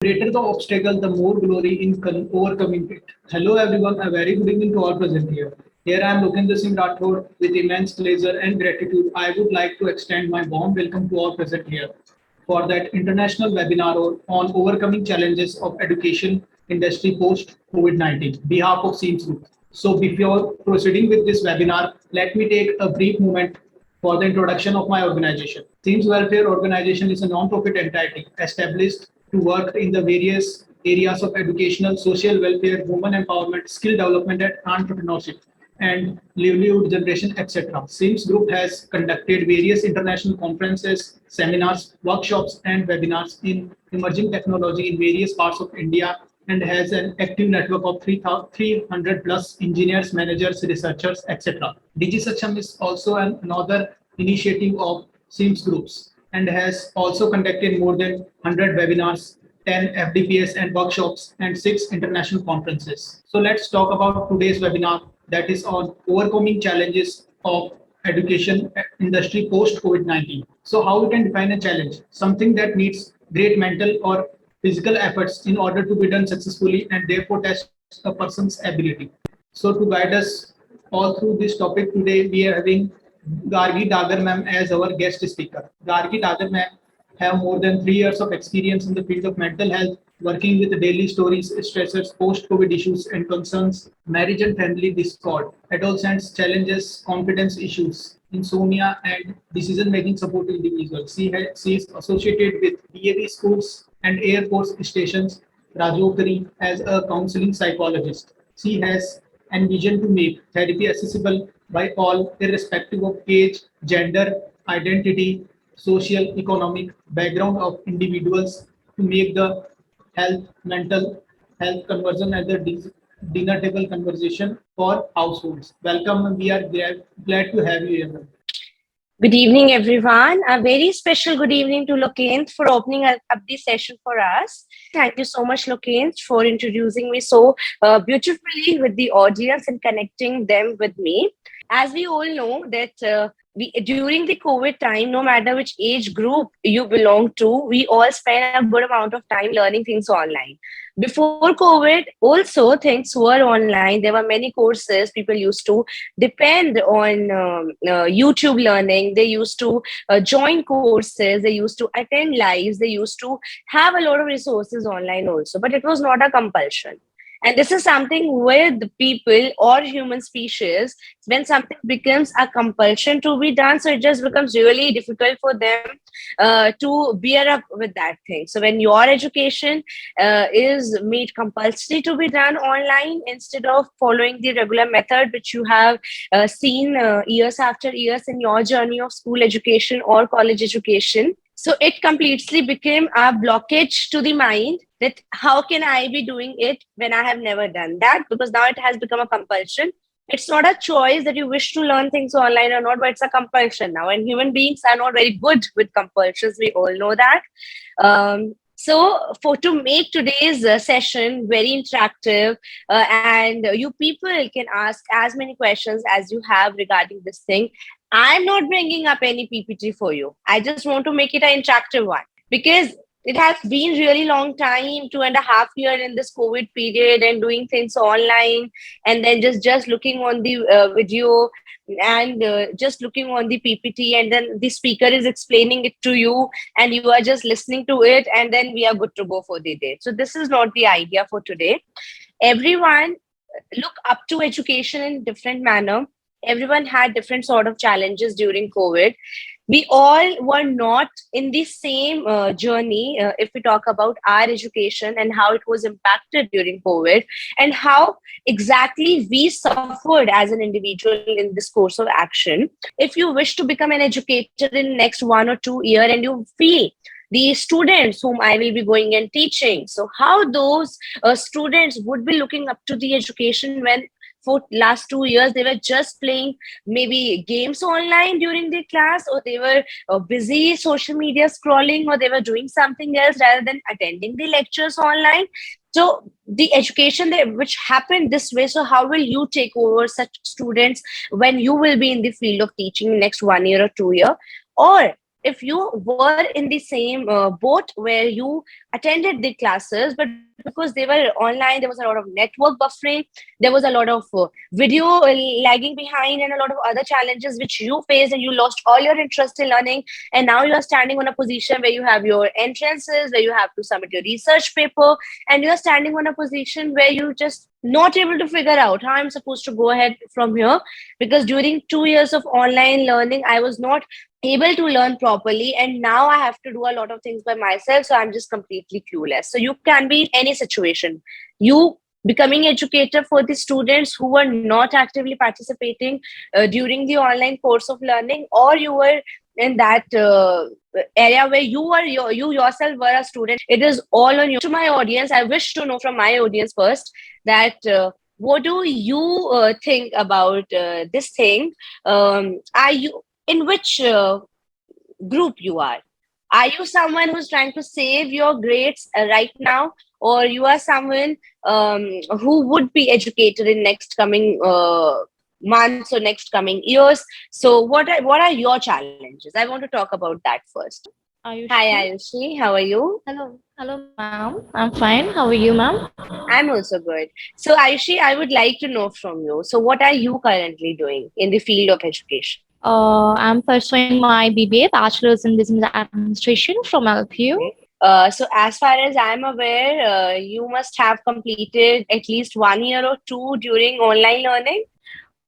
Greater the obstacle, the more glory in overcoming it. Hello everyone, a very good evening to all present here. Here I am Lokendra Singh Rathod with immense pleasure and gratitude. I would like to extend my warm welcome to all present here for that international webinar on overcoming challenges of education industry post COVID-19, behalf of Seams Group. So before proceeding with this webinar, let me take a brief moment for the introduction of my organization. Teams Welfare Organization is a non-profit entity established to work in the various areas of educational, social welfare, women empowerment, skill development, and entrepreneurship, and livelihood generation, etc. SIMS Group has conducted various international conferences, seminars, workshops, and webinars in emerging technology in various parts of India and has an active network of 300 plus engineers, managers, researchers, etc. DIGISAKSHAM is also another initiative of SIMS groups and has also conducted more than 100 webinars, 10 FDPS and workshops, and 6 international conferences. So let's talk about today's webinar that is on overcoming challenges of education industry post COVID-19. So how we can define a challenge? Something that needs great mental or physical efforts in order to be done successfully and therefore test a person's ability. So to guide us all through this topic today, we are having Gargi Dagar ma'am as our guest speaker. Gargi Dagar ma'am have more than 3 years of experience in the field of mental health, working with daily stories, stressors, post-COVID issues and concerns, marriage and family discord, adolescents challenges, confidence issues, insomnia, and decision-making support individuals. She is associated with DAV schools and Air Force stations, Rajokari, as a counseling psychologist. She has an vision to make therapy accessible by all, irrespective of age, gender, identity, social, economic background of individuals, to make the mental health conversion as a dinner table conversation for households. Welcome. We are glad to have you here. Good evening, everyone. A very special good evening to Lokendra for opening up this session for us. Thank you so much, Lokendra, for introducing me so beautifully with the audience and connecting them with me. As we all know that during the COVID time, no matter which age group you belong to, we all spend a good amount of time learning things online. Before COVID, also things were online. There were many courses. People used to depend on YouTube learning. They used to join courses. They used to attend lives. They used to have a lot of resources online also, but it was not a compulsion. And this is something where the people or human species, when something becomes a compulsion to be done, so it just becomes really difficult for them to bear up with that thing. So when your education is made compulsory to be done online instead of following the regular method which you have seen years after years in your journey of school education or college education, so it completely became a blockage to the mind that how can I be doing it when I have never done that? Because now it has become a compulsion. It's not a choice that you wish to learn things online or not, but it's a compulsion now. And human beings are not very good with compulsions. We all know that. So to make today's session very interactive and you people can ask as many questions as you have regarding this thing, I'm not bringing up any PPT for you. I just want to make it an interactive one because it has been really long time, 2.5 years in this COVID period and doing things online and then just looking on the video and just looking on the PPT and then the speaker is explaining it to you and you are just listening to it and then we are good to go for the day. So this is not the idea for today. Everyone look up to education in different manner. Everyone had different sort of challenges during COVID. We all were not in the same journey if we talk about our education and how it was impacted during COVID and how exactly we suffered as an individual in this course of action. If you wish to become an educator in next 1 or 2 years and you feel the students whom I will be going and teaching, so how those students would be looking up to the education when for last 2 years they were just playing maybe games online during the class, or they were busy social media scrolling, or they were doing something else rather than attending the lectures online. So the education which happened this way, so how will you take over such students when you will be in the field of teaching next 1 year or 2 year? Or if you were in the same boat where you attended the classes, but because they were online, there was a lot of network buffering, there was a lot of video lagging behind, and a lot of other challenges which you faced, and you lost all your interest in learning. And now you are standing on a position where you have your entrances, where you have to submit your research paper, and you're standing on a position where you just not able to figure out how I'm supposed to go ahead from here, because during 2 years of online learning I was not able to learn properly, and now I have to do a lot of things by myself, so I'm just completely clueless. So you can be in any situation. You becoming educator for the students who were not actively participating during the online course of learning, or you were in that area where you yourself were a student. It is all on you. To my audience, I wish to know from my audience first that what do you think about this thing? Are you in which group you are? Are you someone who's trying to save your grades right now, or you are someone who would be educated in next coming months or next coming years? So what are your challenges? I want to talk about that first. Hi Ayushi. Ayushi, how are you? Hello, ma'am. I'm fine. How are you, ma'am? I'm also good. So Ayushi, I would like to know from you, so what are you currently doing in the field of education? I'm pursuing my BBA, Bachelor's in Business Administration from LPU. Okay. So as far as I'm aware, you must have completed at least 1 year or two during online learning.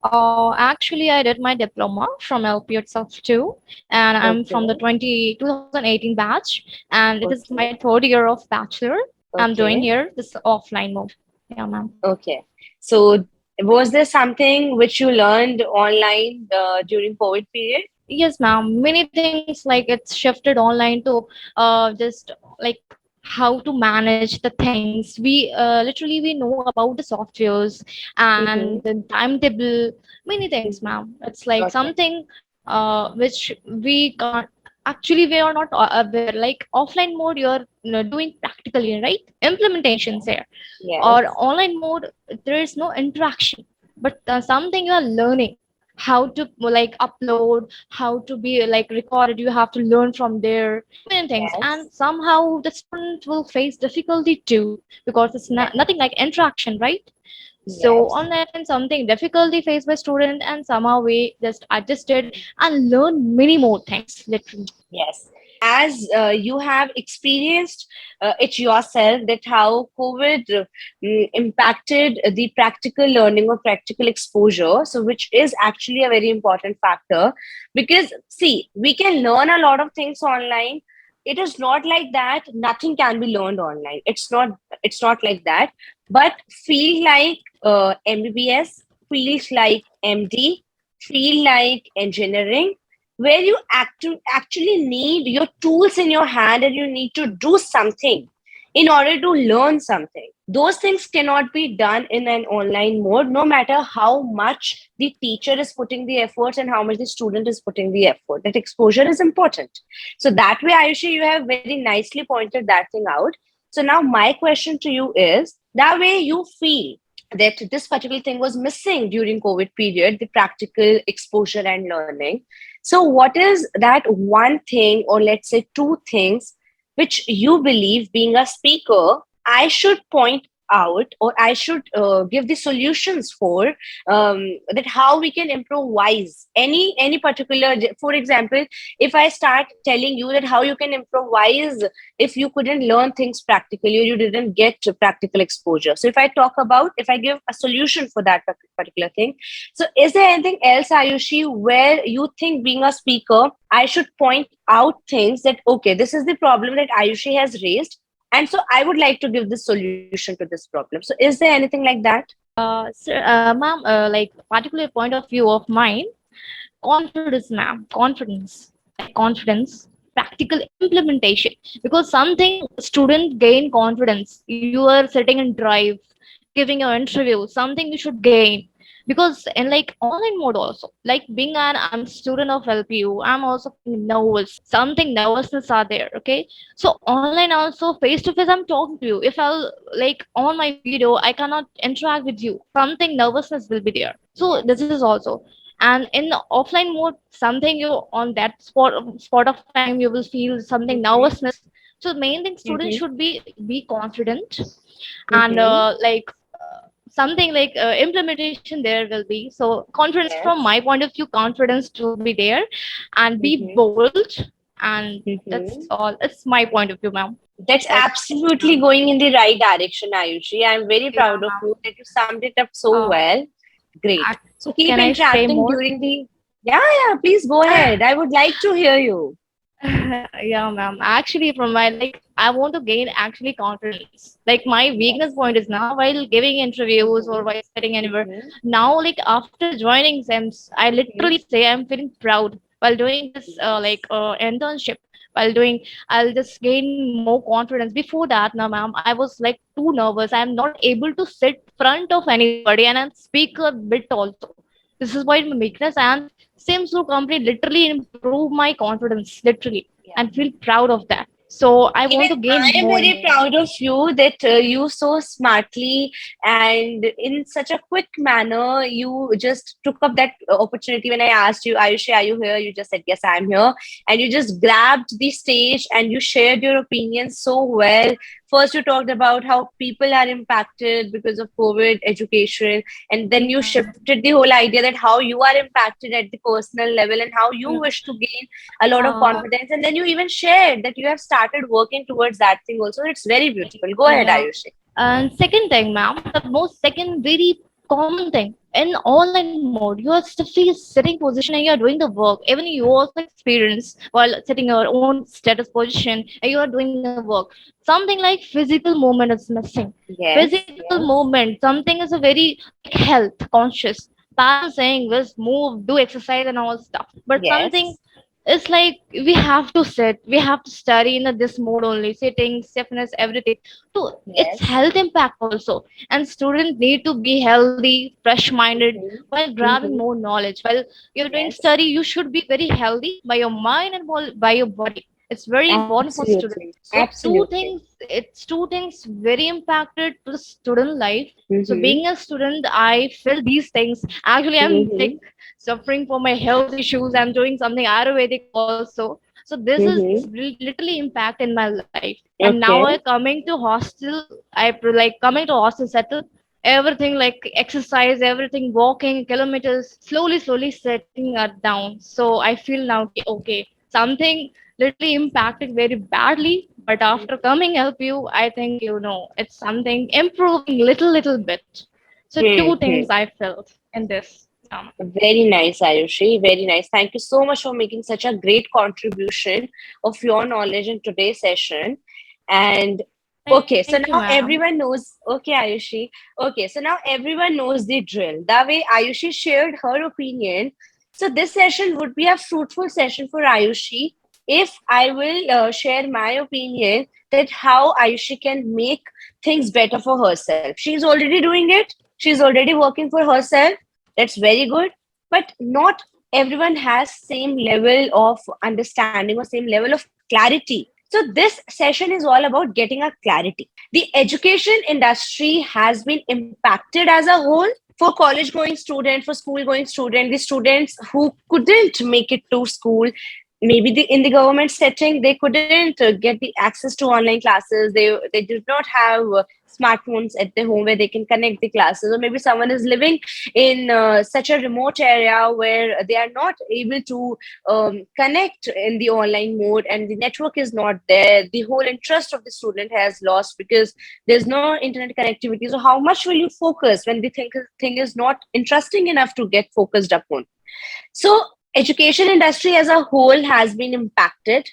Actually, I did my diploma from LPU itself too, and I'm from the Okay. 2018 batch, and it is Okay. my third year of bachelor. I'm doing Okay. here this offline mode. Yeah, ma'am. Okay. So was there something which you learned online during COVID period? Yes, ma'am. Many things like it's shifted online to just like how to manage the things. We know about the softwares Mm-hmm. and the timetable, many things, ma'am. It's like Okay. something which we can't actually we are not aware. Like offline mode, you're doing practically, right? Implementations Yeah. here, or Yes. online mode, there is no interaction, but something you are learning how to like upload, how to be like recorded, you have to learn from there, many things. Yes. And somehow the student will face difficulty too, because it's Yes. not nothing like interaction, right? So Yes. on that end, something difficulty faced by student, and somehow we just adjusted and learn many more things literally. Yes. As you have experienced it yourself, that how COVID impacted the practical learning or practical exposure, so which is actually a very important factor. Because, see, we can learn a lot of things online. It is not like that nothing can be learned online. It's not like that. But feel like MBBS, feels like MD, feel like engineering, where you actually need your tools in your hand and you need to do something in order to learn something. Those things cannot be done in an online mode, no matter how much the teacher is putting the efforts and how much the student is putting the effort. That exposure is important. So that way, Ayushi, you have very nicely pointed that thing out. So now my question to you is, that way you feel that this particular thing was missing during COVID period, the practical exposure and learning. So, what is that one thing, or let's say two things, which you believe, being a speaker, I should point out, or I should give the solutions for, that how we can improvise any particular. For example, if I start telling you that how you can improvise if you couldn't learn things practically or you didn't get to practical exposure. So, if I give a solution for that particular thing, so, is there anything else, Ayushi, where you think, being a speaker, I should point out things that, okay, this is the problem that Ayushi has raised, and so I would like to give this solution to this problem. So, is there anything like that? Ma'am, like particular point of view of mine, confidence, ma'am, confidence, like confidence, practical implementation. Because something student gain confidence, you are sitting in drive, giving your interview, something you should gain. Because in like online mode also, like being an I'm student of LPU, I'm also nervous, something nervousness are there, okay? So online also, face to face, I'm talking to you. If I'll like on my video, I cannot interact with you, something nervousness will be there. So Yes. this is also. And in the offline mode, something you on that spot of time you will feel something Mhm. nervousness. So the main thing students Mhm. should be confident, and Mhm. something like implementation there will be. So confidence, from Yes. my point of view, confidence to be there and be Mhm. bold, and that's Mhm. all. It's my point of view, ma'am. That's absolutely going in the right direction, Ayushi. I'm very Yeah, proud of ma'am. you that you summed it up so uh, well. Great. So keep can I say interacting more? during the. Yeah, yeah, please go ahead. I would like to hear you. Yeah, ma'am. Actually, from my I want to gain actually confidence. Like my weakness Yes. point is now while giving interviews or Mm-hmm. while sitting anywhere. Mm-hmm. Now, like after joining SEMS, I Mm-hmm. literally say I'm feeling proud while doing this Yes. internship. While doing, I'll just gain more confidence. Before that, now, ma'am, I was like too nervous. I'm not able to sit front of anybody and I speak a bit also. This is why my weakness, and seems to company literally improve my confidence, literally, Yeah. and feel proud of that. So I want Even to I gain am more and very more. proud of you that you so smartly and in such a quick manner you just took up that opportunity when I asked you, Ayushi, are you here? You just said, yes, I'm here. And you just grabbed the stage and you shared your opinions so well. First, you talked about how people are impacted because of COVID education, and then you Yeah. shifted the whole idea that how you are impacted at the personal level and how you Mm. wish to gain a lot of Uh, confidence. And then you even shared that you have started working towards that thing also. It's very beautiful. Go ahead, yeah. Ayushi. And second thing, ma'am, the most second very common thing in online mode, you are still sitting position and you are doing the work. Even you also experience while sitting your own status position and you are doing the work. Something like physical movement is missing. Yes, Physical yes, movement, something is a very like health conscious. Parents saying let's move, do exercise and all stuff. But something yes, it's like we have to sit, we have to study in this mode only, sitting, stiffness, everything. So it's yes. health impact also. And students need to be healthy, fresh minded Mm-hmm. while grabbing Mm-hmm. more knowledge. While you're doing Yes, study, you should be very healthy by your mind and by your body. It's very important for students. absolutely, So absolutely. two things very impacted to the student life. So Mm-hmm. being a student, I feel these things. Actually, I'm Mm-hmm. like suffering for my health issues. I'm doing something Ayurvedic also. So this is Mm-hmm. literally impact in my life. And now I Okay. coming to hostel. Like coming to hostel settle. Everything like exercise, everything walking kilometers, slowly setting down. So I feel now okay. Something literally impacted very badly, but after coming help you, I think it's something improving little bit. So two Mm-hmm. things I felt in this. Very nice, Ayushi. Very nice. Thank you so much for making such a great contribution of your knowledge in today's session. And okay, Thank so you, now ma'am. everyone knows. Okay, Ayushi. Okay, so now everyone knows the drill. The way Ayushi shared her opinion. So this session would be a fruitful session for Ayushi if I will share my opinion that how Ayushi can make things better for herself. She's already doing it. She's already working for herself. That's very good. But not everyone has same level of understanding or same level of clarity. So this session is all about getting a clarity. The education industry has been impacted as a whole. For college going student, for school going student, the students who couldn't make it to school, maybe in the government setting they couldn't get the access to online classes. They did not have smartphones at their home where they can connect the classes, or maybe someone is living in such a remote area where they are not able to connect in the online mode and the network is not there. The whole interest of the student has lost because there's no internet connectivity. So how much will you focus when the thing is not interesting enough to get focused upon? So education industry as a whole has been impacted.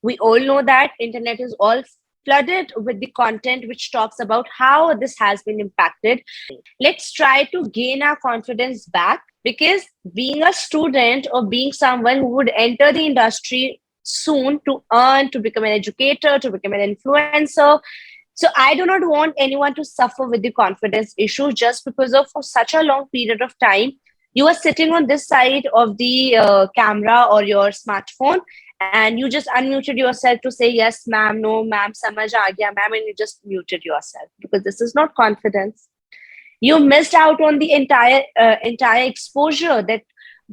We all know that internet is all flooded with the content which talks about how this has been impacted. Let's try to gain our confidence back, because being a student or being someone who would enter the industry soon to earn, to become an educator, to become an influencer, so I do not want anyone to suffer with the confidence issue just because of for such a long period of time you are sitting on this side of the camera or your smartphone and you just unmuted yourself to say yes ma'am, no ma'am, samajh aa gaya ma'am, and you just muted yourself because this is not confidence. You missed out on the entire exposure that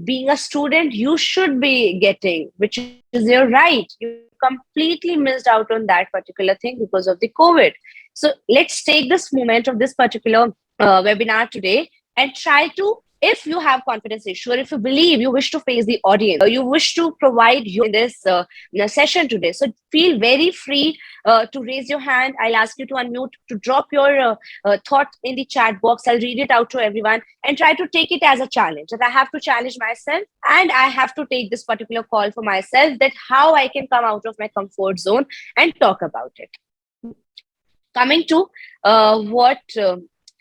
being a student you should be getting, which is your right. You completely missed out on that particular thing because of the COVID. So let's take this moment of this particular webinar today and try to, if you have confidence issue, or if you believe you wish to face the audience, you wish to provide you in this session today, so feel very free to raise your hand. I'll ask you to unmute, to drop your thought in the chat box. I'll read it out to everyone and try to take it as a challenge, that I have to challenge myself and I have to take this particular call for myself, that how I can come out of my comfort zone and talk about it. Coming to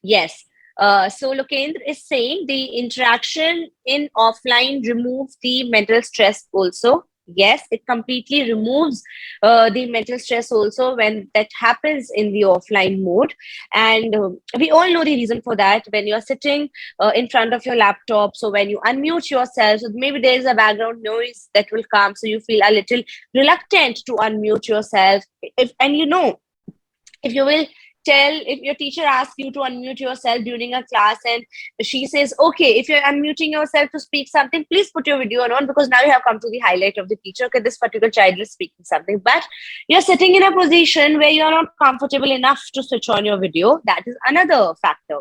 yes. So Lokendra is saying the interaction in offline removes the mental stress also. Yes, it completely removes the mental stress also when that happens in the offline mode. And we all know the reason for that. When you're sitting in front of your laptop, so when you unmute yourself, so maybe there is a background noise that will come, so you feel a little reluctant to unmute yourself. And if you will tell, if your teacher asks you to unmute yourself during a class and she says, okay, if you're unmuting yourself to speak something, please put your video on, because now you have come to the highlight of the teacher, okay, this particular child is speaking something. But you're sitting in a position where you're not comfortable enough to switch on your video. That is another factor.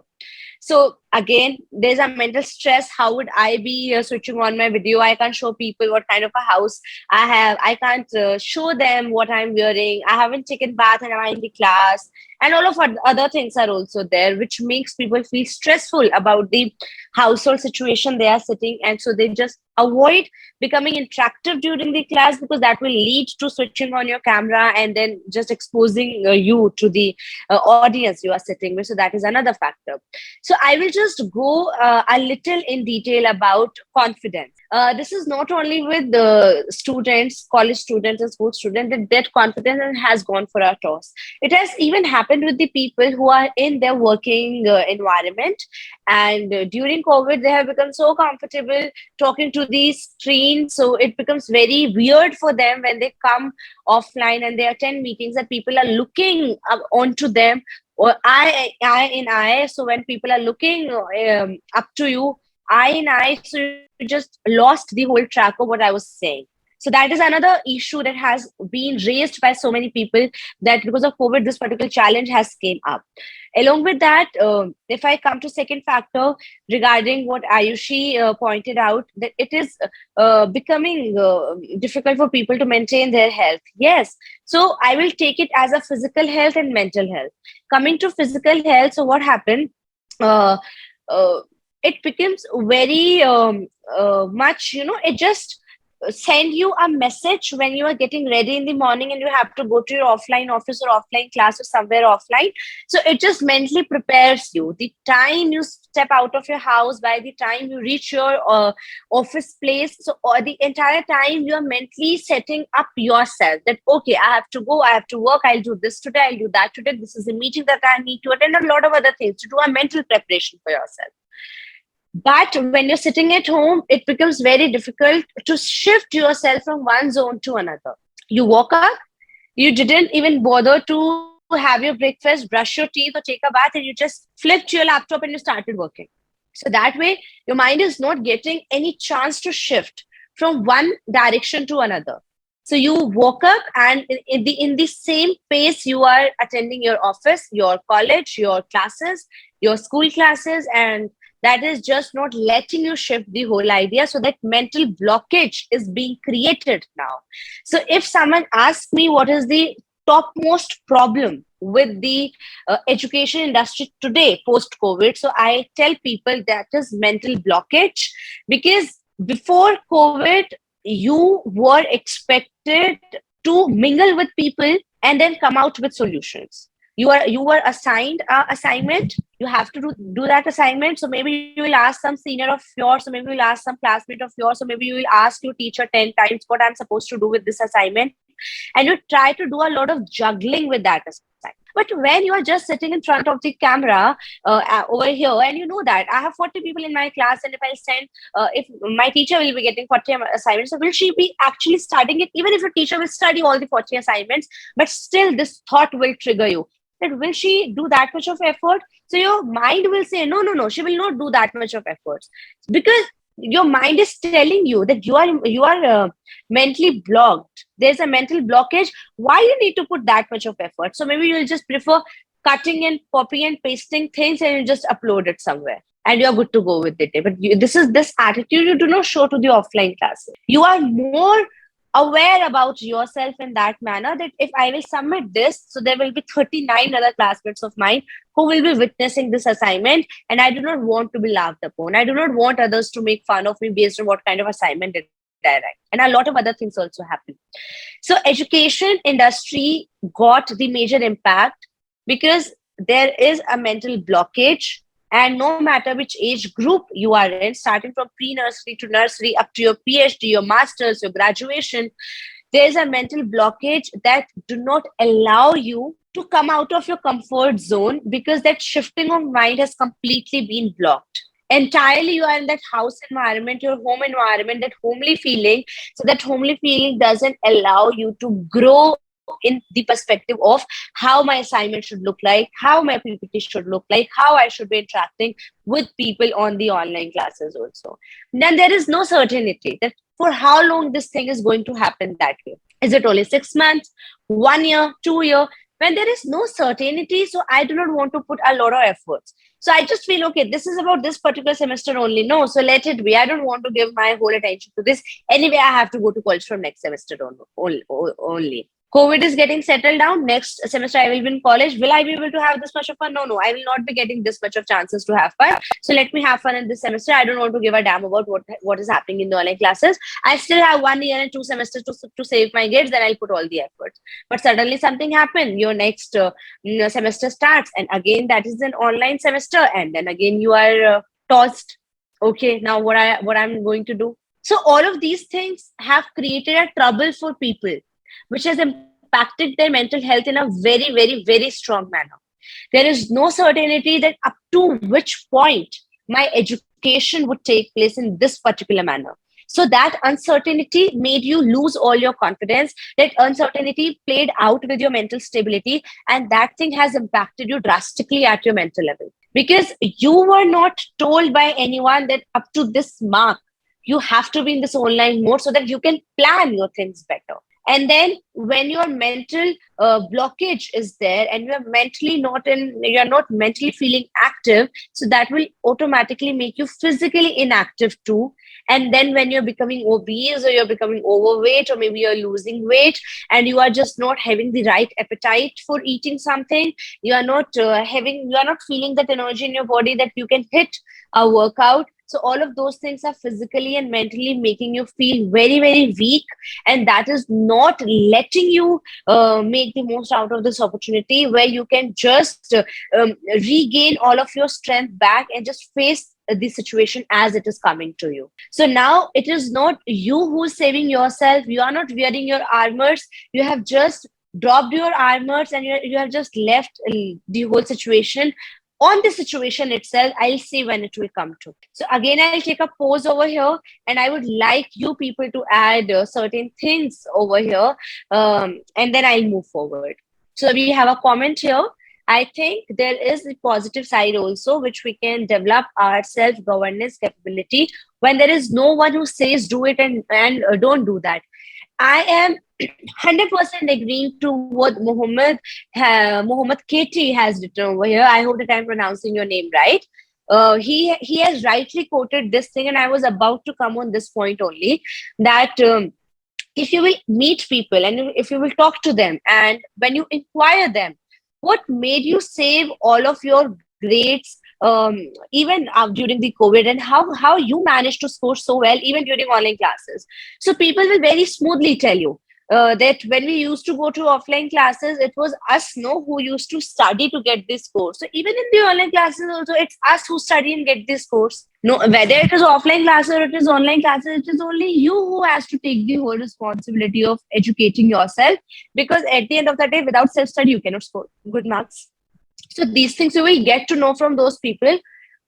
So again, there's a mental stress. How would I be switching on my video? I can't show people what kind of a house I have. I can't show them what I'm wearing. I haven't taken bath and I'm in the class. And all of other things are also there, which makes people feel stressful about the household situation they are sitting. And so they just avoid becoming interactive during the class, because that will lead to switching on your camera and then just exposing you to the audience you are sitting with. So that is another factor. So I will just go a little in detail about confidence. This is not only with the students, college students and school students, that confidence has gone for a toss. It has even happened with the people who are in their working environment. And during COVID, they have become so comfortable talking to the screen. So it becomes very weird for them when they come offline and they attend meetings, that people are looking onto them, or eye in eye. So when people are looking up to you, eye in eye, so you just lost the whole track of what I was saying. So that is another issue that has been raised by so many people, that because of COVID, this particular challenge has came up. Along with that, if I come to second factor regarding what Ayushi pointed out, that it is becoming difficult for people to maintain their health. Yes. So I will take it as a physical health and mental health. Coming to physical health, so what happened? Uh, uh, it becomes very much, it just send you a message when you are getting ready in the morning and you have to go to your offline office or offline class or somewhere offline. So it just mentally prepares you. The time you step out of your house, by the time you reach your office place, so the entire time you are mentally setting up yourself, that okay, I have to go, I have to work, I'll do this today, I'll do that today, this is a meeting that I need to attend, a lot of other things, to do a mental preparation for yourself. But when you're sitting at home, it becomes very difficult to shift yourself from one zone to another. You woke up, you didn't even bother to have your breakfast, brush your teeth, or take a bath, and you just flipped your laptop and you started working. So that way, your mind is not getting any chance to shift from one direction to another. So you woke up, and in the same pace, you are attending your office, your college, your classes, your school classes, and that is just not letting you shift the whole idea. So that mental blockage is being created now. So if someone asks me what is the topmost problem with the education industry today post COVID, so I tell people that is mental blockage, because before COVID you were expected to mingle with people and then come out with solutions. You were assigned a assignment, you have to do that assignment. So maybe you will ask some senior of yours, or maybe you will ask some classmate of yours, or maybe you will ask your teacher 10 times what I'm supposed to do with this assignment, and you try to do a lot of juggling with that assignment. But when you are just sitting in front of the camera over here, and you know that I have 40 people in my class, and if I send, if my teacher will be getting 40 assignments, so will she be actually studying it? Even if your teacher will study all the 40 assignments, but still this thought will trigger you, that will she do that much of effort? So your mind will say, no, she will not do that much of efforts, because your mind is telling you that you are mentally blocked. There's a mental blockage. Why you need to put that much of effort? So maybe you'll just prefer cutting and copying and pasting things, and you just upload it somewhere, and you're good to go with it. But this attitude you do not show to the offline classes. You are more aware about yourself in that manner, that if I will submit this, so there will be 39 other classmates of mine who will be witnessing this assignment, and I do not want to be laughed upon. I do not want others to make fun of me based on what kind of assignment did I write. And a lot of other things also happen. So education industry got the major impact because there is a mental blockage, and no matter which age group you are in, starting from pre-nursery to nursery up to your PhD, your master's, your graduation, there's a mental blockage that do not allow you to come out of your comfort zone, because that shifting of mind has completely been blocked. Entirely you are in that house environment, your home environment, that homely feeling. So that homely feeling doesn't allow you to grow in the perspective of how my assignment should look like, how my PPT should look like, how I should be interacting with people on the online classes also. Then there is no certainty that for how long this thing is going to happen that way. Is it only 6 months, 1 year, 2 year? When there is no certainty, so I do not want to put a lot of efforts. So I just feel, okay, this is about this particular semester only. No, so let it be. I don't want to give my whole attention to this. Anyway, I have to go to college from next semester only. COVID is getting settled down. Next semester, I will be in college. Will I be able to have this much of fun? No, I will not be getting this much of chances to have fun. So let me have fun in this semester. I don't want to give a damn about what is happening in the online classes. I still have 1 year and 2 semesters to save my grades. Then I'll put all the efforts. But suddenly something happened. Your next semester starts, and again that is an online semester, and then again you are tossed. Okay, now what I'm going to do? So all of these things have created a trouble for people, which has impacted their mental health in a very, very, very strong manner. There is no certainty that up to which point my education would take place in this particular manner. So that uncertainty made you lose all your confidence. That uncertainty played out with your mental stability, and that thing has impacted you drastically at your mental level, because you were not told by anyone that up to this mark you have to be in this online mode so that you can plan your things better. And then when your mental blockage is there, and you're not mentally feeling active, so that will automatically make you physically inactive too. And then when you're becoming obese, or you're becoming overweight, or maybe you're losing weight, and you are just not having the right appetite for eating something, you are not feeling that energy in your body that you can hit a workout. So all of those things are physically and mentally making you feel very, very weak, and that is not letting you make the most out of this opportunity, where you can just regain all of your strength back and just face the situation as it is coming to you. So now it is not you who's saving yourself. You are not wearing your armors. You have just dropped your armors, and you have just left the whole situation on the situation itself. I'll see when it will come to. So again, I'll take a pause over here, and I would like you people to add certain things over here, and then I'll move forward. So we have a comment here. I think there is a positive side also, which we can develop our self-governance capability when there is no one who says do it and don't do that. I am 100% agreeing to what Muhammad Keti has written over here. I hope that I'm pronouncing your name right. He has rightly quoted this thing, and I was about to come on this point only, that if you will meet people and if you will talk to them, and when you inquire them, what made you save all of your grades even during the COVID, and how you managed to score so well even during online classes? So people will very smoothly tell you that when we used to go to offline classes, it was us who used to study to get this course. So even in the online classes also, it's us who study and get this course. No, whether it is offline classes or it is online classes, it is only you who has to take the whole responsibility of educating yourself, because at the end of the day, without self-study, you cannot score good marks. So these things you will get to know from those people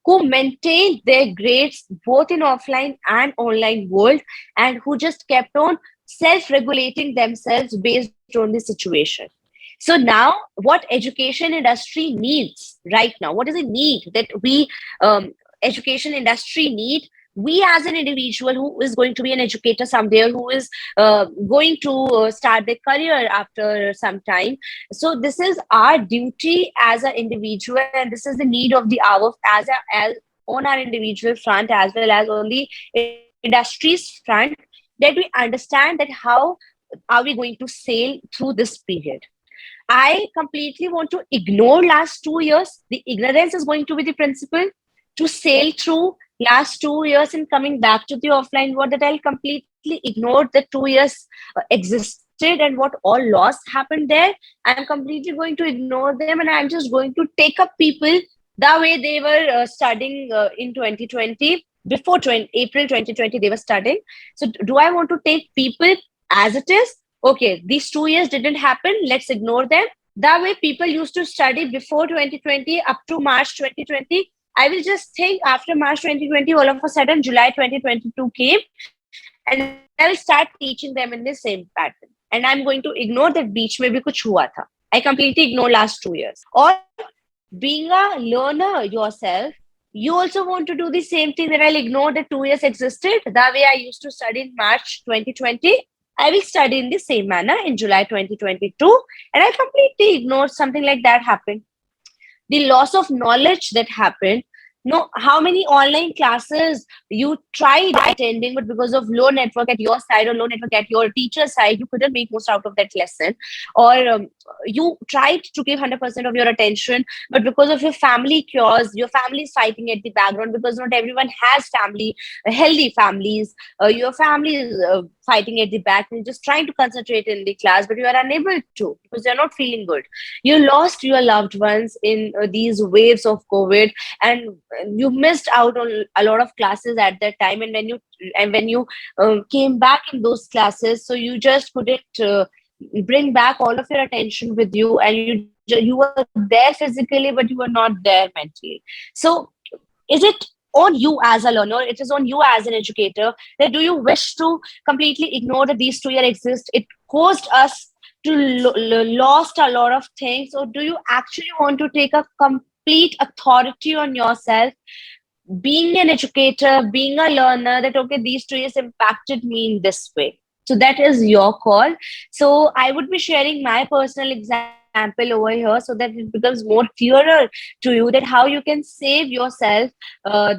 who maintained their grades both in offline and online world, and who just kept on self-regulating themselves based on the situation. So now what education industry needs right now, what does it need that we education industry need we as an individual who is going to be an educator someday, who is going to start their career after some time. So this is our duty as an individual, and this is the need of the hour as on our individual front as well as on the industry's front, that we understand that how are we going to sail through this period. I completely want to ignore last 2 years. The ignorance is going to be the principle to sail through last 2 years and coming back to the offline world, that I'll completely ignore the 2 years existed and what all loss happened there. I'm completely going to ignore them, and I'm just going to take up people the way they were studying in 2020. Before April 2020, they were studying. So do I want to take people as it is? Okay, these 2 years didn't happen. Let's ignore them. The way people used to study before 2020 up to March 2020, I will just think after March 2020, all of a sudden July 2022 came, and I'll start teaching them in the same pattern. And I'm going to ignore that beach mein bhi kuch hua tha. I completely ignore last 2 years. Or being a learner yourself, you also want to do the same thing, that I'll ignore that 2 years existed. The way I used to study in March 2020, I will study in the same manner in July 2022. And I completely ignored something like that happened. The loss of knowledge that happened. No, how many online classes you tried attending, but because of low network at your side or low network at your teacher's side, you couldn't make most out of that lesson. Or you tried to give 100% of your attention, but because of your family cures, your family is fighting at the background, because not everyone has family, healthy families. Your family is fighting at the back, and just trying to concentrate in the class, but you are unable to because you're not feeling good. You lost your loved ones in these waves of COVID, and you missed out on a lot of classes at that time. And when you came back in those classes, so you just couldn't bring back all of your attention with you, and you were there physically, but you were not there mentally. So is it on you as a learner, it is on you as an educator, that do you wish to completely ignore that these 2 years exist? It caused us to lost a lot of things, or do you actually want to take a complete authority on yourself, being an educator, being a learner, that okay, these 2 years impacted me in this way? So that is your call. So I would be sharing my personal example over here, so that it becomes more clearer to you that how you can save yourself,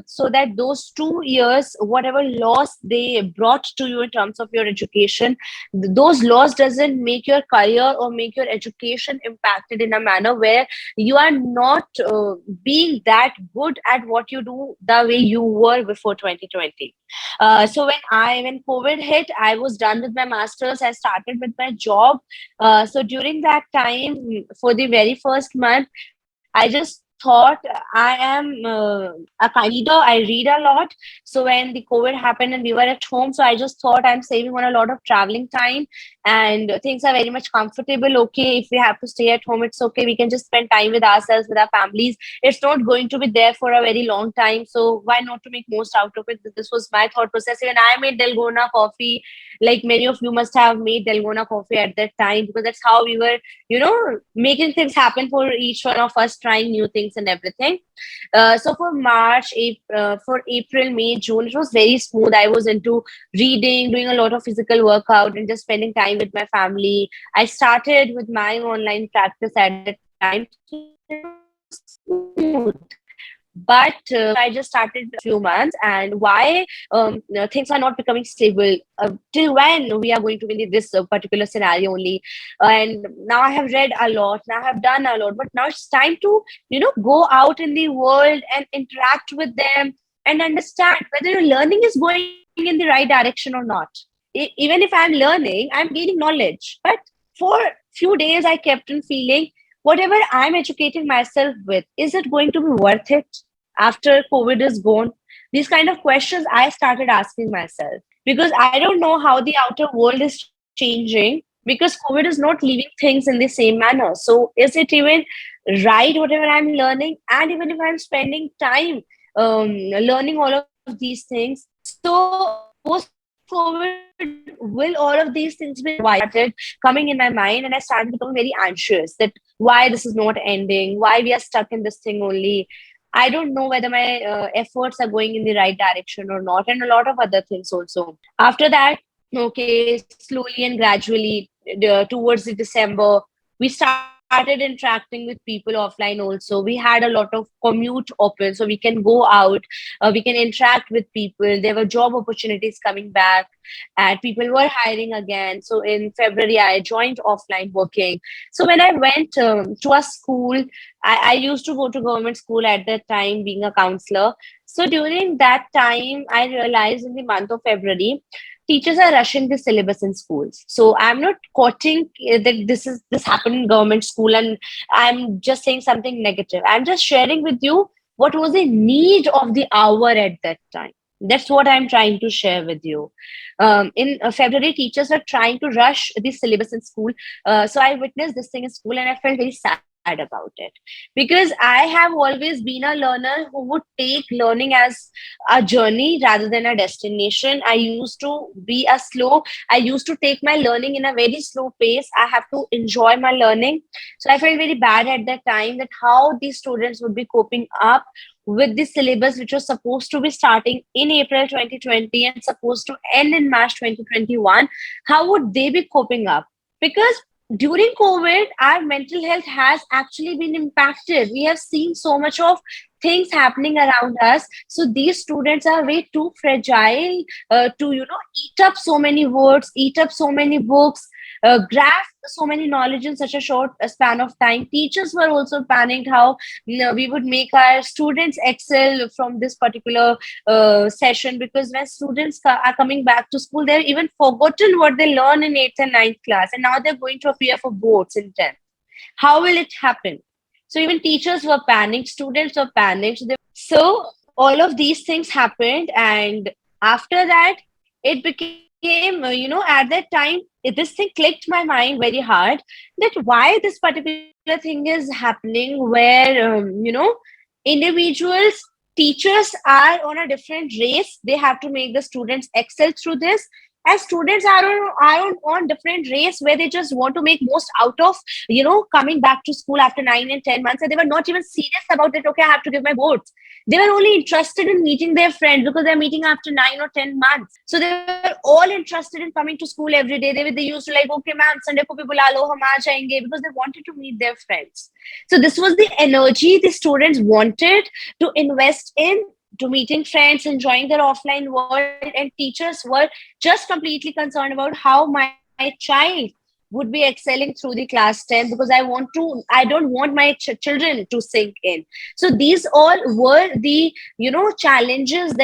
so that those 2 years, whatever loss they brought to you in terms of your education, those loss doesn't make your career or make your education impacted in a manner where you are not being that good at what you do the way you were before 2020. So when COVID hit, I was done with my masters. I started with my job. So during that time, for the very first month, I just thought I am a kind of reader. I read a lot. So when the COVID happened and we were at home, so I just thought I'm saving on a lot of traveling time, and things are very much comfortable. Okay, if we have to stay at home, it's okay. We can just spend time with ourselves, with our families. It's not going to be there for a very long time. So why not to make most out of it? This was my thought process. Even I made Dalgona coffee, like many of you must have made Dalgona coffee at that time, because that's how we were, making things happen for each one of us, trying new things and everything. So for for April, May, June, it was very smooth. I was into reading, doing a lot of physical workout, and just spending time with my family. I started with my online practice at the time. So it was smooth. But I just started a few months, and why things are not becoming stable? Till when we are going to be in this particular scenario only? And now I have read a lot, now I have done a lot, but now it's time to go out in the world and interact with them and understand whether your learning is going in the right direction or not. Even if I'm learning, I'm gaining knowledge, but for few days I kept on feeling, whatever I'm educating myself with, is it going to be worth it after COVID is gone? These kind of questions I started asking myself, because I don't know how the outer world is changing, because COVID is not leaving things in the same manner. So is it even right, whatever I'm learning? And even if I'm spending time learning all of these things, so post-COVID, will all of these things be coming in my mind, and I started becoming very anxious that why this is not ending, why we are stuck in this thing only. I don't know whether my efforts are going in the right direction or not, and a lot of other things also. After that, okay, slowly and gradually, towards the December, we started interacting with people offline also. We had a lot of commute open, so we can go out, we can interact with people. There were job opportunities coming back, and people were hiring again. So in February, I joined offline working. So when I went to a school, I used to go to government school at that time, being a counselor. So during that time, I realized in the month of February, teachers are rushing the syllabus in schools. So I'm not quoting that this happened in government school, and I'm just saying something negative. I'm just sharing with you what was the need of the hour at that time. That's what I'm trying to share with you. In February, teachers are trying to rush the syllabus in school. So I witnessed this thing in school, and I felt very sad about it, because I have always been a learner who would take learning as a journey rather than a destination. I used to take my learning in a very slow pace. I have to enjoy my learning. So I felt very bad at that time that how these students would be coping up with the syllabus, which was supposed to be starting in April 2020 and supposed to end in March 2021. How would they be coping up? Because during COVID, our mental health has actually been impacted. We have seen so much of things happening around us. So these students are way too fragile to, eat up so many words, eat up so many books, grasp so many knowledge in such a short span of time. Teachers were also panicked how we would make our students excel from this particular session, because when students are coming back to school, they've even forgotten what they learned in 8th and ninth class, and now they're going to appear for boards in 10th. How will it happen? So even teachers were panicked, students were panicked. So all of these things happened, and after that, it became, at that time, this thing clicked my mind very hard, that why this particular thing is happening, where, individuals, teachers are on a different race. They have to make the students excel through this. And students are on different race, where they just want to make most out of, coming back to school after 9 and 10 months. And they were not even serious about it. Okay, I have to give my boards. They were only interested in meeting their friends, because they're meeting after 9 or 10 months. So they were all interested in coming to school every day. They used to like, okay, ma'am, Sunday ko bhi bula lo, hum aa jayenge, because they wanted to meet their friends. So this was the energy the students wanted to invest in, to meeting friends, enjoying their offline world, and teachers were just completely concerned about how my child would be excelling through the class 10, because I don't want my children to sink in. So these all were the, challenges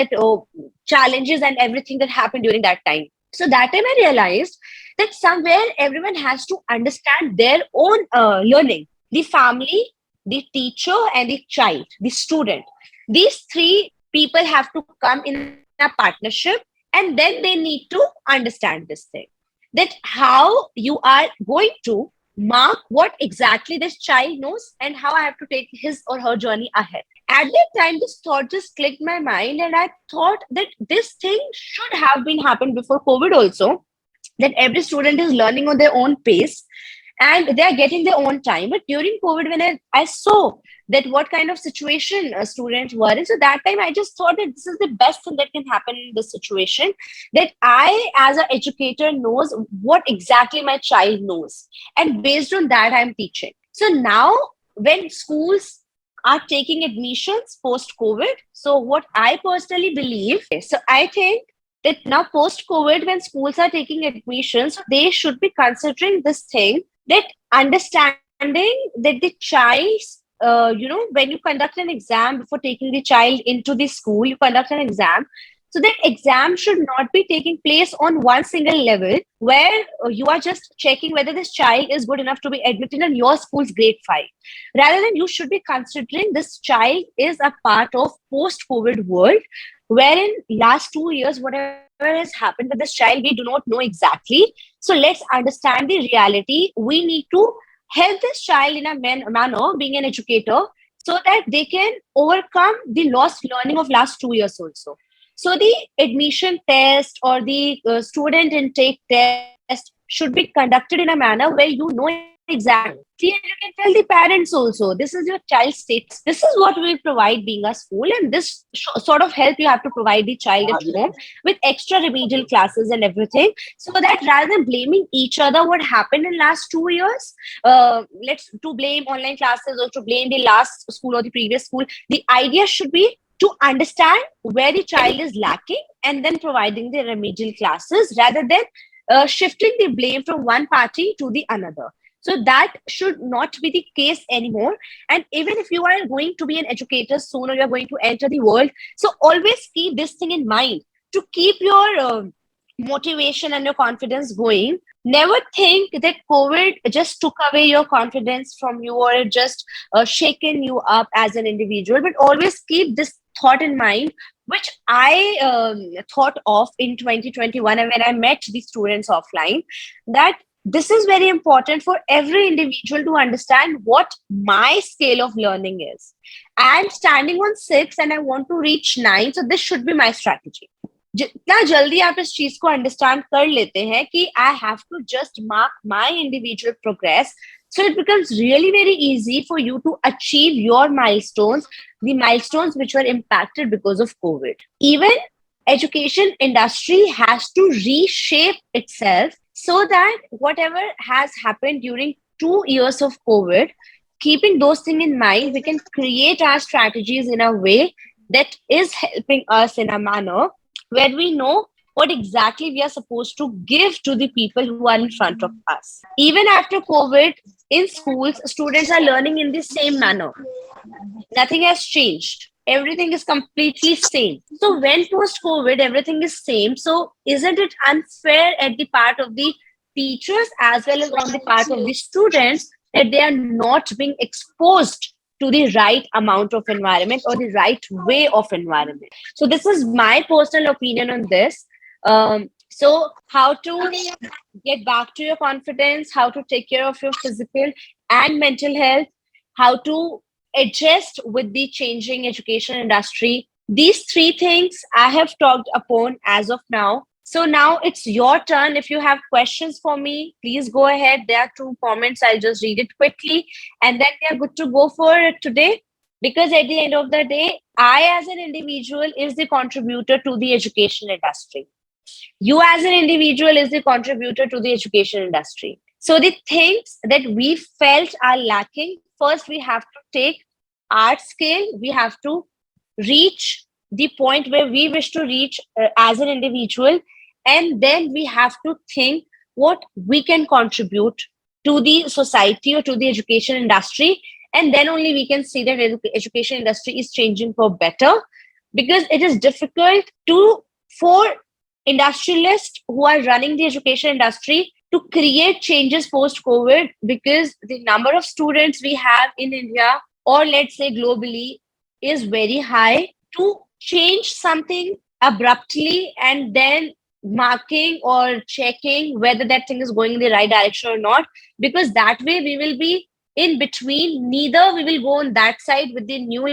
and everything that happened during that time. So that time I realized that somewhere everyone has to understand their own learning. The family, the teacher, and the child, the student. These three people have to come in a partnership, and then they need to understand this thing, that how you are going to mark what exactly this child knows, and how I have to take his or her journey ahead. At that time, this thought just clicked my mind, and I thought that this thing should have been happened before COVID also, that every student is learning on their own pace and they are getting their own time. But during COVID, when I saw that what kind of situation students were in, so that time I just thought that this is the best thing that can happen in this situation, that I as an educator knows what exactly my child knows, and based on that I'm teaching. So now when schools are taking admissions post COVID, so what I personally believe, so I think that now post COVID, when schools are taking admissions, they should be considering this thing, that understanding that the child's, when you conduct an exam before taking the child into the school, you conduct an exam. So that exam should not be taking place on one single level, where you are just checking whether this child is good enough to be admitted in your school's grade 5. Rather than, you should be considering this child is a part of post-COVID world, wherein last 2 years, whatever has happened with this child, we do not know exactly. So let's understand the reality. We need to help this child in a manner, being an educator, so that they can overcome the lost learning of last 2 years also. So the admission test or the student intake test should be conducted in a manner where you know exactly Exactly. And you can tell the parents also, this is your child's status. This is what we provide being a school, and this sort of help you have to provide the child at home with extra remedial classes and everything. So that rather than blaming each other, what happened in last 2 years, let's to blame online classes or to blame the last school or the previous school. The idea should be to understand where the child is lacking and then providing the remedial classes rather than shifting the blame from one party to the another. So that should not be the case anymore. And even if you are going to be an educator soon or you are going to enter the world, so always keep this thing in mind to keep your motivation and your confidence going. Never think that COVID just took away your confidence from you or it just shaken you up as an individual, but always keep this thought in mind, which I thought of in 2021 and when I met the students offline, that this is very important for every individual to understand what my scale of learning is. I'm standing on 6 and I want to reach 9, so this should be my strategy. जितना जल्दी आप इस चीज को understand कर लेते हैं कि I have to just mark my individual progress, so it becomes really very easy for you to achieve your milestones, the milestones which were impacted because of COVID. Even education industry has to reshape itself so that whatever has happened during 2 years of COVID, keeping those things in mind, we can create our strategies in a way that is helping us in a manner where we know what exactly we are supposed to give to the people who are in front of us. Even after COVID, in schools, students are learning in the same manner. Nothing has changed. Everything is completely same. So when post-COVID, everything is same. So isn't it unfair at the part of the teachers as well as on the part of the students that they are not being exposed to the right amount of environment or the right way of environment? So this is my personal opinion on this. So how to get back to your confidence, how to take care of your physical and mental health, how to adjust with the changing education industry. These 3 things I have talked upon as of now. So now it's your turn. If you have questions for me, please go ahead. There are 2 comments. I'll just read it quickly and then we are good to go for it today. Because at the end of the day, I as an individual is the contributor to the education industry. You as an individual is the contributor to the education industry. So the things that we felt are lacking, first we have to take our scale, we have to reach the point where we wish to reach as an individual, and then we have to think what we can contribute to the society or to the education industry, and then only we can see that education industry is changing for better. Because it is difficult for industrialists who are running the education industry to create changes post COVID, because the number of students we have in India or let's say globally is very high. To change something abruptly and then marking or checking whether that thing is going in the right direction or not, because that way we will be in between. Neither we will go on that side with the new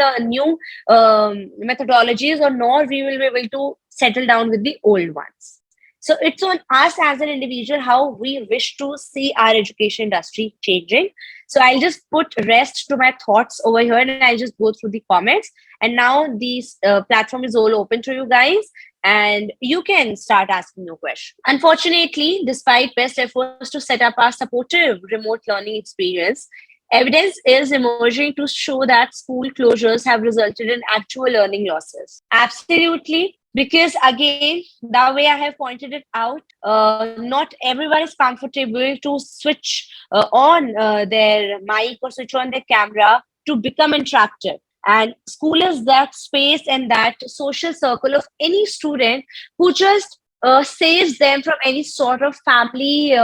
methodologies, or nor we will be able to settle down with the old ones. So it's on us as an individual how we wish to see our education industry changing. So I'll just put rest to my thoughts over here and I'll just go through the comments. And now this platform is all open to you guys and you can start asking your question. Unfortunately, despite best efforts to set up a supportive remote learning experience, evidence is emerging to show that school closures have resulted in actual learning losses. Absolutely. Because again, the way I have pointed it out, not everyone is comfortable to switch on their mic or switch on their camera to become interactive. And school is that space and that social circle of any student who just saves them from any sort of family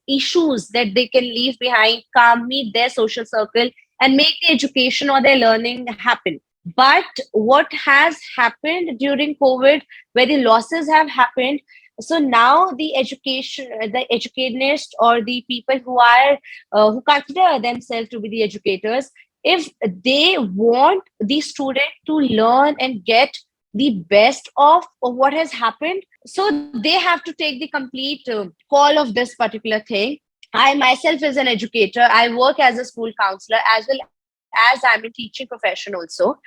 issues that they can leave behind, come meet their social circle and make the education or their learning happen. But what has happened during COVID, where the losses have happened, so now the educationists or the people who are who consider themselves to be the educators, if they want the student to learn and get the best of what has happened, so they have to take the complete call of this particular thing. I myself is an educator. I work as a school counselor as well as I'm in teaching profession also.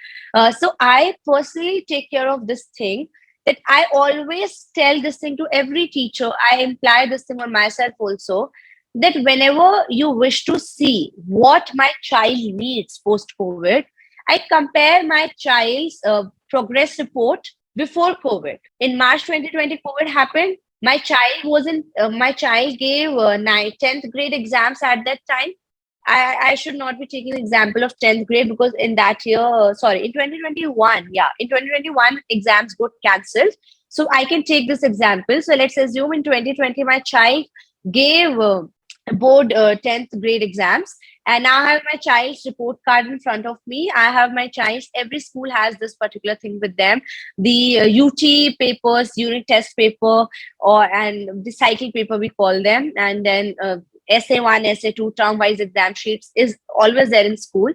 So I personally take care of this thing, that I always tell this thing to every teacher. I imply this thing on myself also, that whenever you wish to see what my child needs post COVID, I compare my child's progress report before COVID. In March 2020, COVID happened. My child gave 10th grade exams at that time. I should not be taking example of 10th grade, because in that year, sorry, in 2021, yeah, in 2021, exams got cancelled. So I can take this example. So let's assume in 2020, my child gave board 10th grade exams, and now I have my child's report card in front of me. I have my child's, every school has this particular thing with them, the UT papers, unit test paper, and the cycle paper we call them, and then SA1, SA2, term wise exam sheets is always there in school.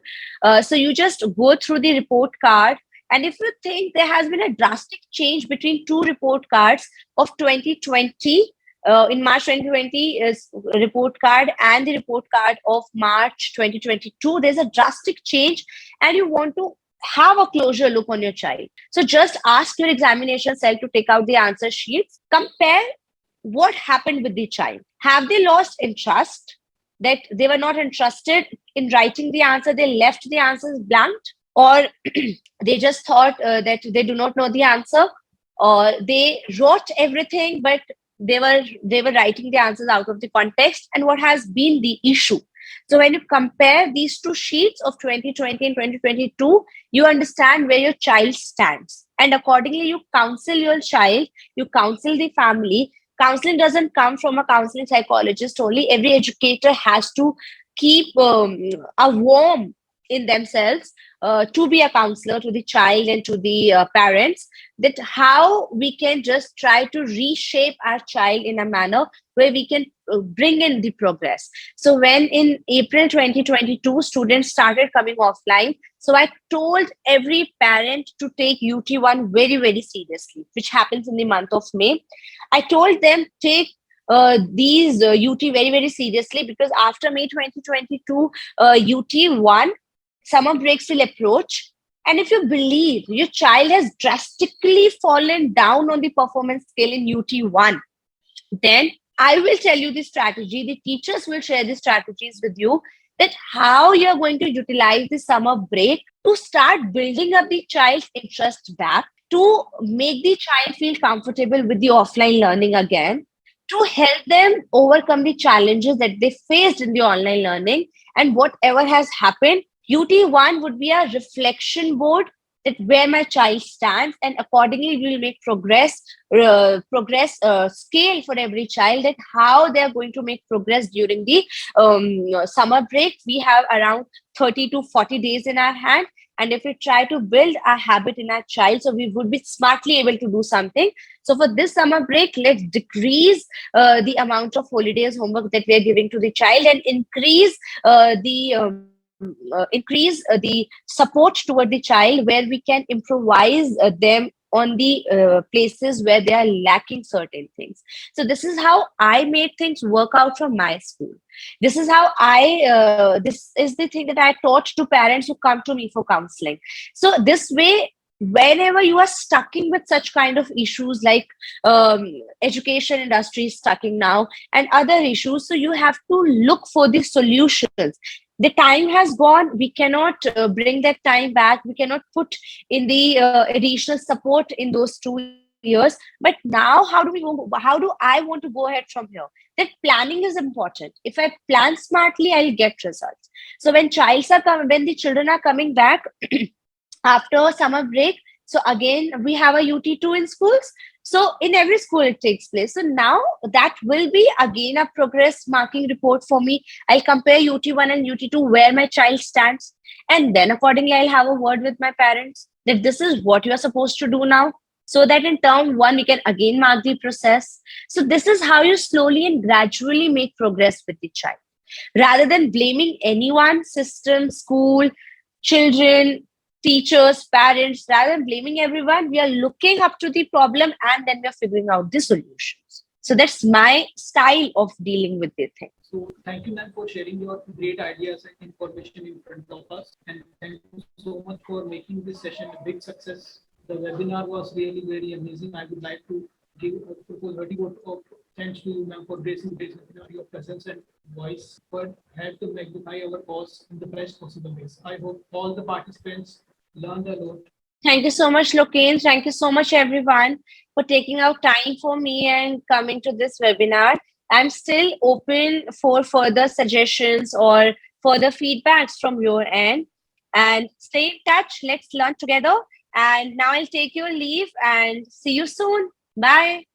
So you just go through the report card, and if you think there has been a drastic change between two report cards of 2020, in March 2020 is report card, and the report card of March 2022, there's a drastic change, and you want to have a closure look on your child. So just ask your examination cell to take out the answer sheets, compare what happened with the child. Have they lost interest, that they were not interested in writing the answer, they left the answers blank, or they just thought that they do not know the answer, or they wrote everything but they were writing the answers out of the context, and what has been the issue. So when you compare these two sheets of 2020 and 2022, you understand where your child stands, and accordingly you counsel your child, you counsel the family. Counseling doesn't come from a counseling psychologist only. Every educator has to keep a warm in themselves to be a counselor to the child and to the parents, that how we can just try to reshape our child in a manner where we can bring in the progress. So when in April 2022 students started coming offline, so I told every parent to take UT1 very, very seriously, which happens in the month of May. I told them take these UT very, very seriously, because after May 2022, UT1 summer breaks will approach. And if you believe your child has drastically fallen down on the performance scale in UT1, then I will tell you the strategy. The teachers will share the strategies with you, that how you're going to utilize the summer break to start building up the child's interest back, to make the child feel comfortable with the offline learning again, to help them overcome the challenges that they faced in the online learning. And whatever has happened, UT1 would be a reflection board, that where my child stands, and accordingly we will make progress scale for every child, that how they are going to make progress during the summer break. We have around 30 to 40 days in our hand, and if we try to build a habit in our child, so we would be smartly able to do something. So for this summer break, let's decrease the amount of holidays homework that we are giving to the child, and increase the support toward the child, where we can improvise them on the places where they are lacking certain things. So this is how I made things work out from my school. This is how this is the thing that I taught to parents who come to me for counseling. So this way, whenever you are stuck in with such kind of issues, like education industry is stuck in now and other issues, so you have to look for the solutions. The time has gone, we cannot bring that time back, we cannot put in the additional support in those 2 years. But now how do I want to go ahead from here? That planning is important. If I plan smartly, I'll get results. So when when the children are coming back after summer break, so again we have a UT2 in schools. So in every school it takes place. So now that will be again a progress marking report for me. I'll compare UT1 and UT2 where my child stands, and then accordingly I'll have a word with my parents that this is what you are supposed to do now, so that in term one we can again mark the process. So this is how you slowly and gradually make progress with the child, rather than blaming anyone, system, school, children, teachers, parents. Rather than blaming everyone, we are looking up to the problem and then we are figuring out the solutions. So that's my style of dealing with the thing. So thank you, ma'am, for sharing your great ideas and information in front of us. And thank you so much for making this session a big success. The webinar was really very amazing. I would like to give a hearty vote of thanks to you, ma'am, for gracing today's webinar. Your presence and voice word had to magnify our cause in the best possible ways. I hope all the participants learned a lot. Thank you so much, Loken. Thank you so much, everyone, for taking out time for me and coming to this webinar. I'm still open for further suggestions or further feedbacks from your end. And stay in touch. Let's learn together. And now I'll take your leave and see you soon. Bye.